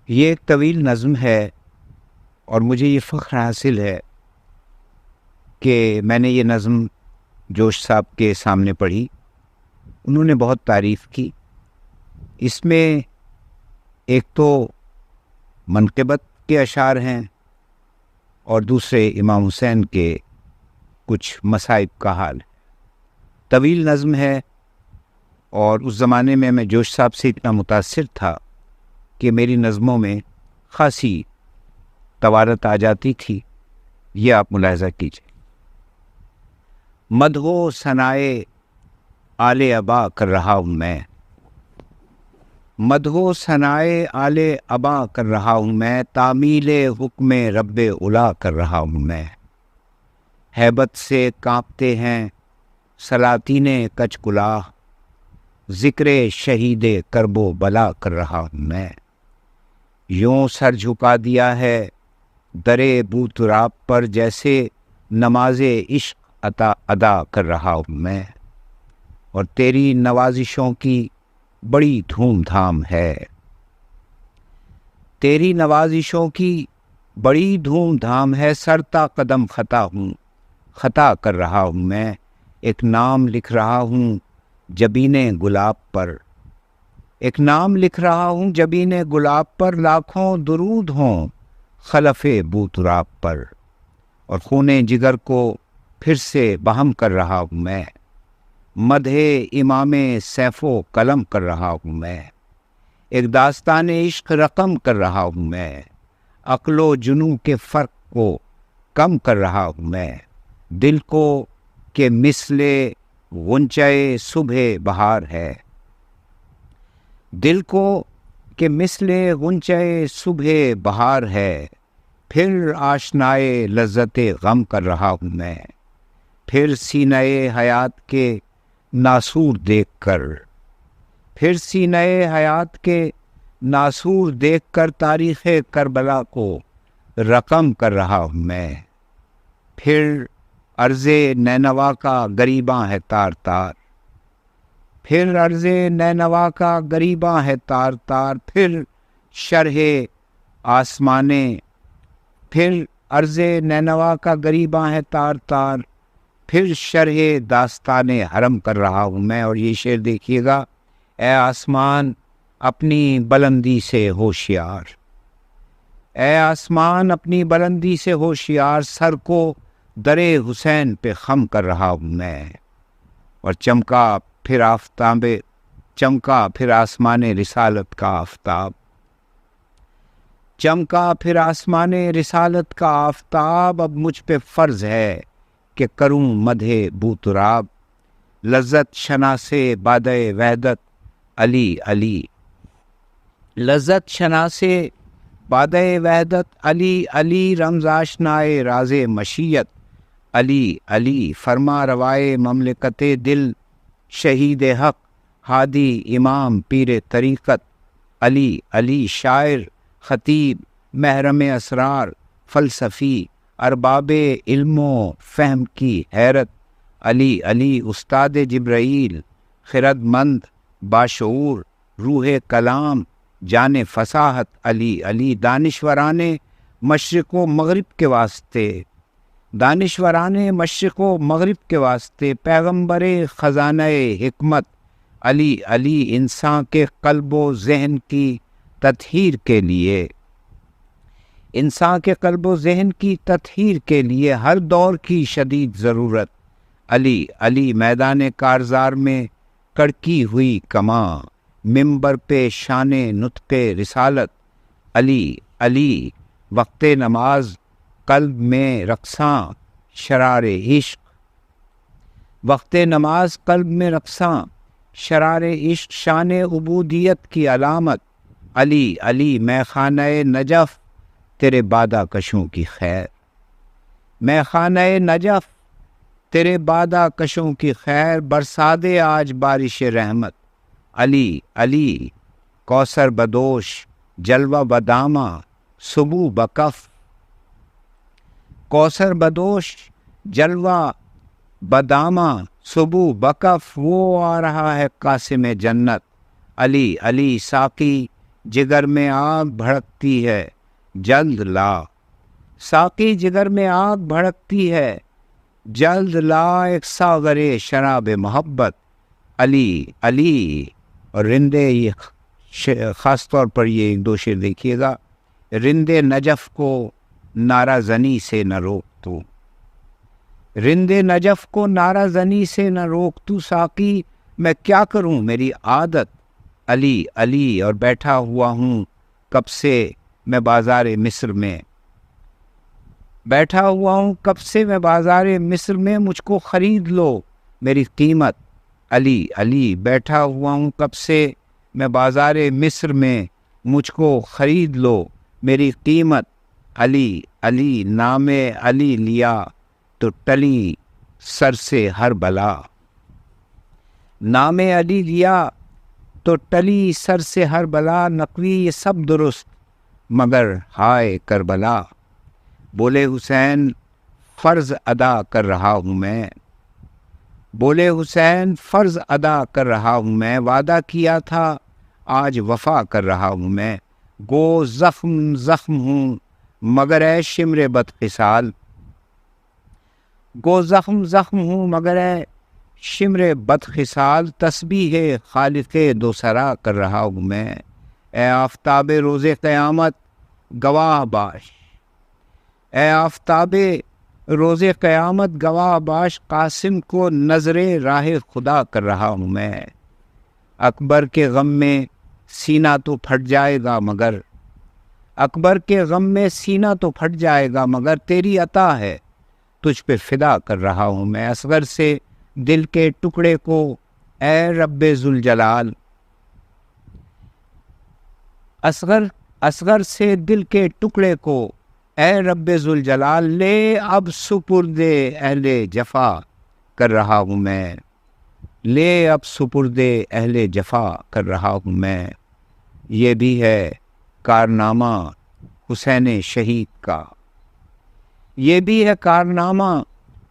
یہ ایک طویل نظم ہے اور مجھے یہ فخر حاصل ہے کہ میں نے یہ نظم جوش صاحب کے سامنے پڑھی. انہوں نے بہت تعریف کی. اس میں ایک تو منقبت کے اشعار ہیں اور دوسرے امام حسین کے کچھ مصائب کا حال ہے. طویل نظم ہے اور اس زمانے میں جوش صاحب سے اتنا متاثر تھا کہ میری نظموں میں خاصی توارت آ جاتی تھی. یہ آپ ملاحظہ کیجیے. مدح و ثنائے آل ابا کر رہا ہوں میں، مدح و ثنائے آل ابا کر رہا ہوں میں، تعمیل حکم رب الا کر رہا ہوں میں. ہیبت سے کانپتے ہیں سلاطین کچ کلاه، ذکر شہید کرب و بلا کر رہا ہوں میں. یوں سر جھکا دیا ہے در بو تراب پر، جیسے نماز عشق ادا کر رہا ہوں میں. اور تیری نوازشوں کی بڑی دھوم دھام ہے، تیری نوازشوں کی بڑی دھوم دھام ہے. سرتا قدم خطا ہوں، خطا کر رہا ہوں میں. ایک نام لکھ رہا ہوں جبین گلاب پر، ایک نام لکھ رہا ہوں جبین گلاب پر. لاکھوں درود ہوں خلف بو تراب پر، اور خون جگر کو پھر سے بہم کر رہا ہوں میں. مدح امام سیف و قلم کر رہا ہوں میں. ایک داستان عشق رقم کر رہا ہوں میں. عقل و جنوں کے فرق کو کم کر رہا ہوں میں. دل کو کہ مثل غنچۂ صبح بہار ہے، دل کو کہ مثل غنچۂ صبح بہار ہے. پھر آشنائے لذت غم کر رہا ہوں میں. پھر سینہ حیات کے ناسور دیکھ کر، پھر سینہ حیات کے ناسور دیکھ کر تاریخ کربلا کو رقم کر رہا ہوں میں. پھر عرض نینوا کا گریباں ہے تار تار، پھر عرض نینوا کا گریباں ہے تار تار. پھر شرح آسمانے، پھر عرض نینوا کا گریباں ہے تار تار. پھر شرح داستان حرم کر رہا ہوں میں. اور یہ شعر دیکھیے گا. اے آسمان اپنی بلندی سے ہوشیار، اے آسمان اپنی بلندی سے ہوشیار. سر کو در حسین پہ خم کر رہا ہوں میں. اور چمکا پھر آفتاب، چمکا پھر آسمان رسالت کا آفتاب، چمکا پھر آسمان رسالت کا آفتاب. اب مجھ پہ فرض ہے کہ کروں مدح بو تراب، لذت شناسے بادہ وحدت علی علی، لذت شناسے بادہ وحدت علی علی. رمز آشنائے راز مشیت علی علی. فرما روائے مملکت دل شہید حق ہادی امام پیر طریقت علی علی. شاعر، خطیب، محرم اسرار، فلسفی، ارباب علم و فہم کی حیرت علی علی. استاد جبرائیل، خرد مند، باشعور، روح کلام، جان فصاحت علی علی. دانشوران مشرق و مغرب کے واسطے، دانشوران مشرق و مغرب کے واسطے. پیغمبر خزانہ حکمت علی علی. انسان کے قلب و ذہن کی تطہیر کے لیے، انسان کے قلب و ذہن کی تطہیر کے لیے ہر دور کی شدید ضرورت علی علی. میدان کارزار میں کڑکی ہوئی کماں، ممبر پہ شان نطق رسالت علی علی. وقت نماز قلب میں رقصاں شرار عشق، وقت نماز قلب میں رقصاں شرار عشق. شان عبودیت کی علامت علی علی. میں خانہ نجف تیرے بادہ کشوں کی خیر، میں خانہ نجف تیرے بادہ کشوں کی خیر. برسادے آج بارش رحمت علی علی. کوثر بدوش جلوہ بدامہ صبو بکف، کوثر بدوش جلوہ بدامہ صبو بکف. وہ آ رہا ہے قاسم جنت علی علی. ساقی جگر میں آگ بھڑکتی ہے جلد لا، ساقی جگر میں آگ بھڑکتی ہے جلد لا، ایک ساغر شراب محبت علی علی۔ اور رندے، یہ خاص طور پر یہ ایک دو شعر دیکھیے گا، رندے نجف کو نعرہ زنی سے نہ روک تو، رندے نجف کو نعرہ زنی سے نہ روک تو، ساقی میں کیا کروں میری عادت علی علی۔ اور بیٹھا ہوا ہوں کب سے میں بازار مصر میں، بیٹھا ہوا ہوں کب سے میں بازار مصر میں، مجھ کو خرید لو میری قیمت علی علی۔ بیٹھا ہوا ہوں کب سے میں بازار مصر میں، مجھ کو خرید لو میری قیمت علی علی۔ نام علی لیا تو ٹلی سر سے ہر بلا، نام علی لیا تو ٹلی سر سے ہر بلا، نقوی یہ سب درست مگر ہائے کربلا۔ بولے حسین فرض ادا کر رہا ہوں میں، بولے حسین فرض ادا کر رہا ہوں میں، وعدہ کیا تھا آج وفا کر رہا ہوں میں، گو زخم زخم ہوں مگر اے شمر بد خصال، گو زخم زخم ہوں مگر اے شمر بد خصال، تسبیح خالق دوسرا کر رہا ہوں میں، اے آفتاب روز قیامت گواہ باش، اے آفتاب روز قیامت گواہ باش، قاسم کو نظر راہ خدا کر رہا ہوں میں، اکبر کے غم میں سینہ تو پھٹ جائے گا مگر، اکبر کے غم میں سینہ تو پھٹ جائے گا مگر، تیری عطا ہے تجھ پہ فدا کر رہا ہوں میں، اصغر سے دل کے ٹکڑے کو اے رب ذوالجلال، اصغر سے دل کے ٹکڑے کو اے رب ذوالجلال، لے اب سپرد اہل جفا کر رہا ہوں میں، لے اب سپرد اہل جفا کر رہا ہوں میں۔ یہ بھی ہے کارنامہ حسین شہید کا، یہ بھی ہے کارنامہ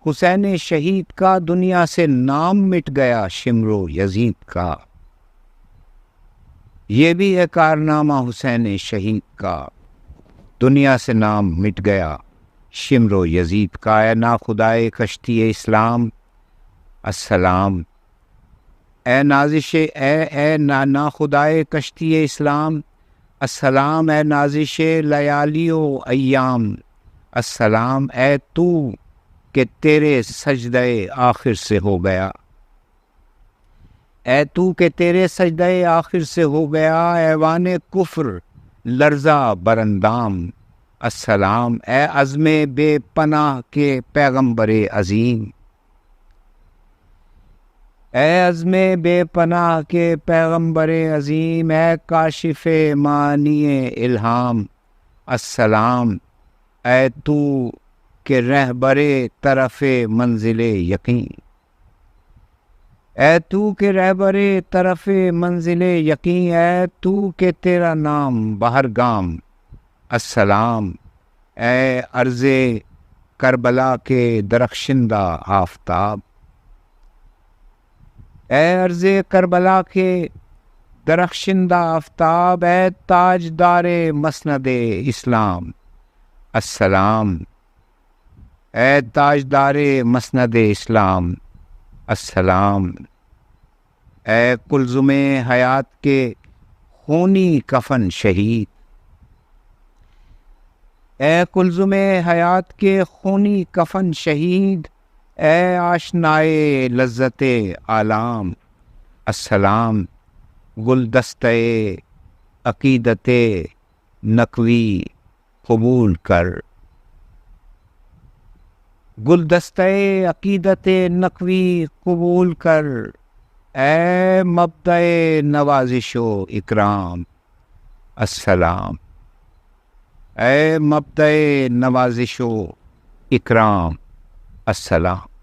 حسین شہید کا، دنیا سے نام مٹ گیا شمر و یزید کا، یہ بھی ہے کارنامہ حسین شہید کا، دنیا سے نام مٹ گیا شمر و یزید کا۔ اے ناخدائے کشتی اسلام السلام، اے نازش اے ناخدائے کشتی اسلام السلام، اے نازش لیالی و ایام السلام، اے تو کہ تیرے سجدے آخر سے ہو گیا، اے تو کہ تیرے سجدے آخر سے ہو گیا، ایوان کفر لرزہ برندام السلام، اے عزم بے پناہ کے پیغمبر عظیم، اے عزم بے پناہ کے پیغمبر عظیم، اے کاشف معنی الہام السلام، اے تو کہ رہبر طرف منزل یقین، اے تو کہ رہبر طرف منزل یقین، اے تو کہ تیرا نام بہرگام السلام، اے عرض کربلا کے درخشندہ آفتاب، اے عرض کربلا کے درخشندہ آفتاب، اے تاجدار مسند اسلام السلام، اے تاجدار مسند اسلام السلام، اے کلزم حیات کے خونی کفن شہید، اے کلزم حیات کے خونی کفن شہید، اے آشنائے لذت آلام السلام، گلدستہ عقیدت نقوی قبول کر، گلدستہ عقیدت نقوی قبول کر، اے مبدأ نوازش و اکرام السلام، اے مبدأ نوازش و اکرام السلام۔